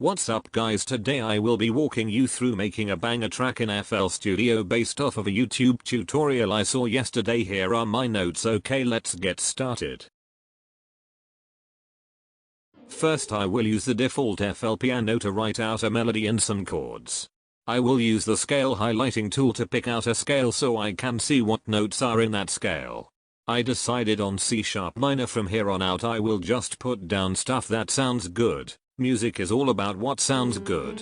What's up guys, today I will be walking you through making a banger track in FL Studio based off of a YouTube tutorial I saw yesterday. Here are my notes. Okay, let's get started. First I will use the default FL piano to write out a melody and some chords. I will use the scale highlighting tool to pick out a scale so I can see what notes are in that scale. I decided on C# minor. From here on out I will just put down stuff that sounds good. Music is all about what sounds good.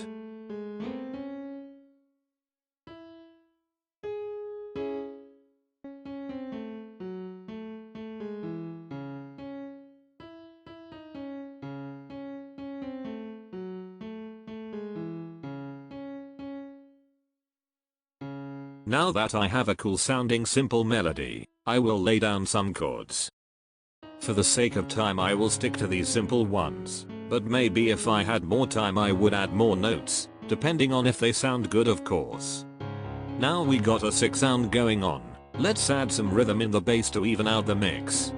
Now that I have a cool sounding simple melody, I will lay down some chords. For the sake of time I will stick to these simple ones, but maybe if I had more time I would add more notes, depending on if they sound good, of course. Now we got a sick sound going on, let's add some rhythm in the bass to even out the mix.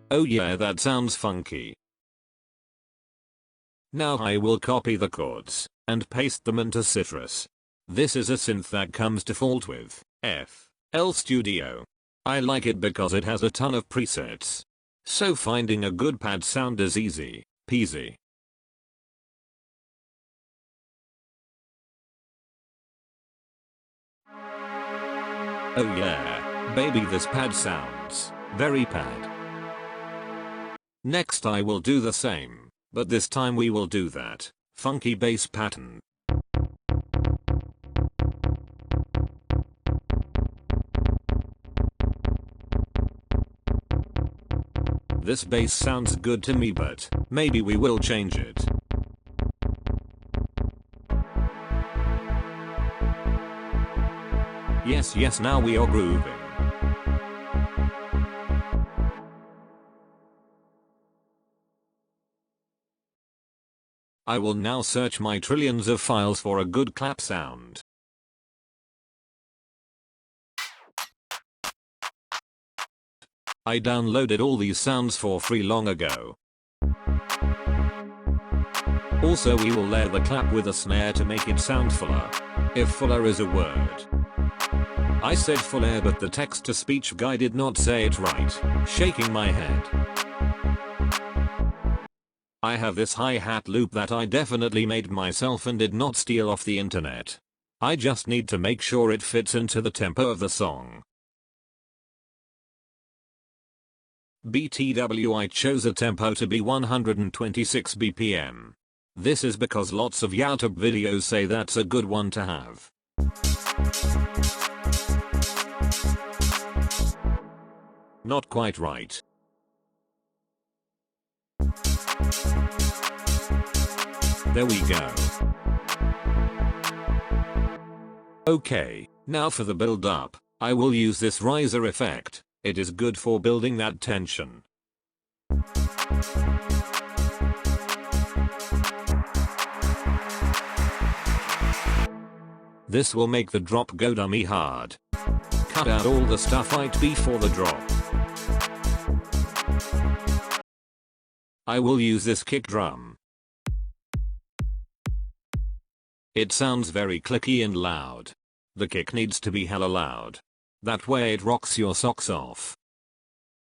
Oh yeah, that sounds funky. Now I will copy the chords and paste them into Citrus. This is a synth that comes default with FL Studio. I like it because it has a ton of presets. So finding a good pad sound is easy peasy. Oh yeah, baby, this pad sounds very pad. Next I will do the same, but this time we will do that funky bass pattern. This bass sounds good to me, but maybe we will change it. Yes, now we are grooving. I will now search my trillions of files for a good clap sound. I downloaded all these sounds for free long ago. Also we will layer the clap with a snare to make it sound fuller. If fuller is a word. I said fuller, but the text-to-speech guy did not say it right, shaking my head. I have this hi-hat loop that I definitely made myself and did not steal off the internet. I just need to make sure it fits into the tempo of the song. BTW, I chose a tempo to be 126 BPM. This is because lots of YouTube videos say that's a good one to have. Not quite right. There we go. Okay, now for the build up, I will use this riser effect. It is good for building that tension. This will make the drop go dummy hard. Cut out all the stuff right before the drop. I will use this kick drum. It sounds very clicky and loud. The kick needs to be hella loud. That way it rocks your socks off.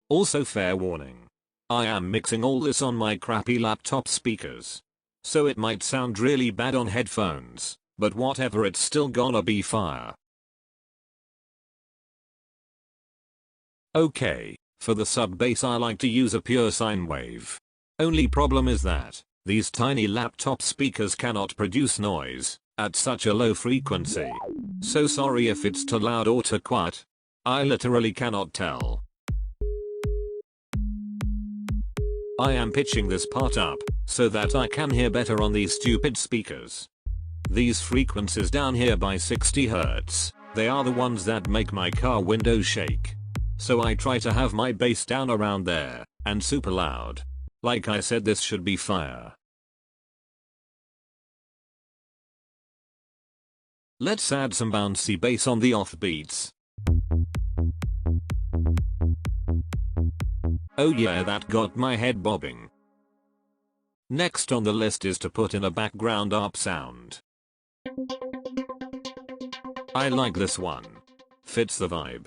Also, fair warning. I am mixing all this on my crappy laptop speakers. So it might sound really bad on headphones, but whatever, it's still gonna be fire. Okay, for the sub bass I like to use a pure sine wave. Only problem is that these tiny laptop speakers cannot produce noise at such a low frequency. So sorry if it's too loud or too quiet. I literally cannot tell. I am pitching this part up so that I can hear better on these stupid speakers. These frequencies down here by 60 Hz, they are the ones that make my car windows shake. So I try to have my bass down around there and super loud. Like I said, this should be fire. Let's add some bouncy bass on the offbeats. Oh yeah, that got my head bobbing. Next on the list is to put in a background ARP sound. I like this one. Fits the vibe.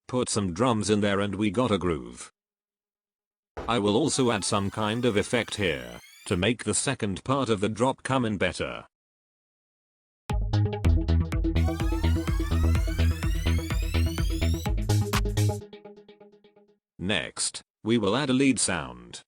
Put some drums in there and we got a groove. I will also add some kind of effect here to make the second part of the drop come in better. Next, we will add a lead sound.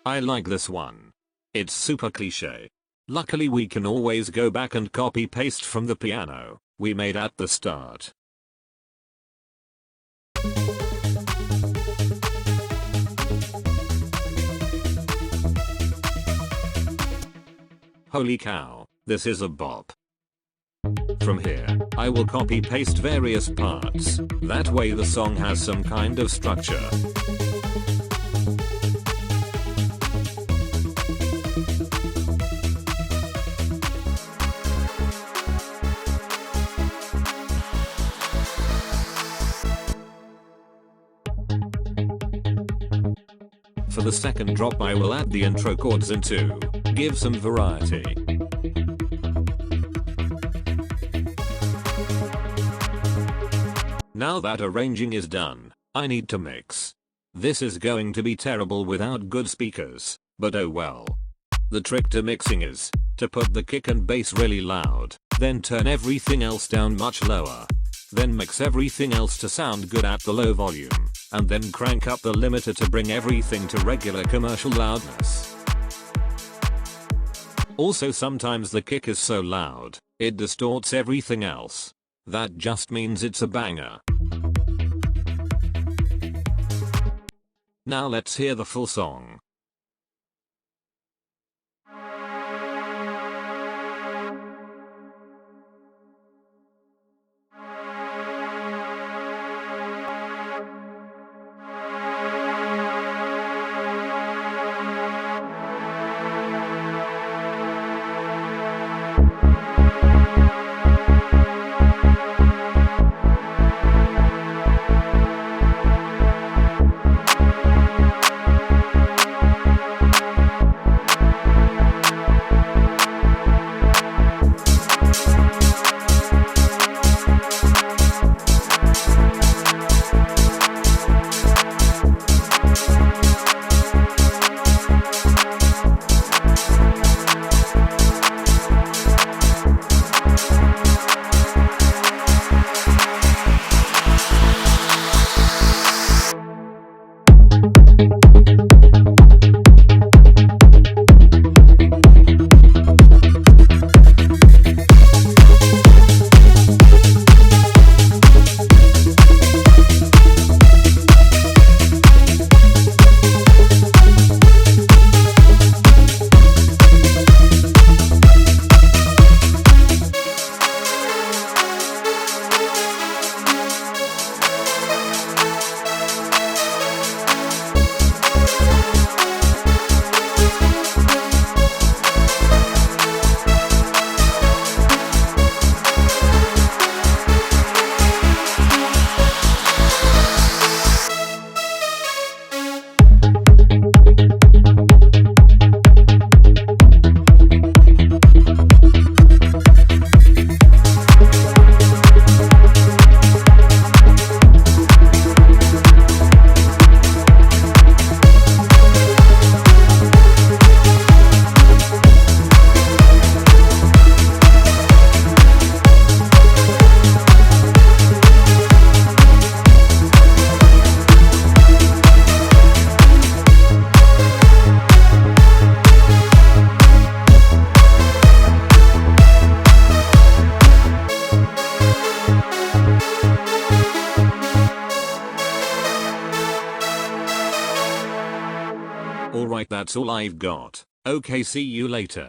I like this one. It's super cliche. Luckily we can always go back and copy paste from the piano we made at the start. Holy cow, this is a bop. From here, I will copy paste various parts, that way the song has some kind of structure. For the second drop I will add the intro chords in too, give some variety. Now that arranging is done, I need to mix. This is going to be terrible without good speakers, but oh well. The trick to mixing is to put the kick and bass really loud, then turn everything else down much lower. Then mix everything else to sound good at the low volume, and then crank up the limiter to bring everything to regular commercial loudness. Also sometimes the kick is so loud, it distorts everything else. That just means it's a banger. Now let's hear the full song. Alright, that's all I've got. Okay, see you later.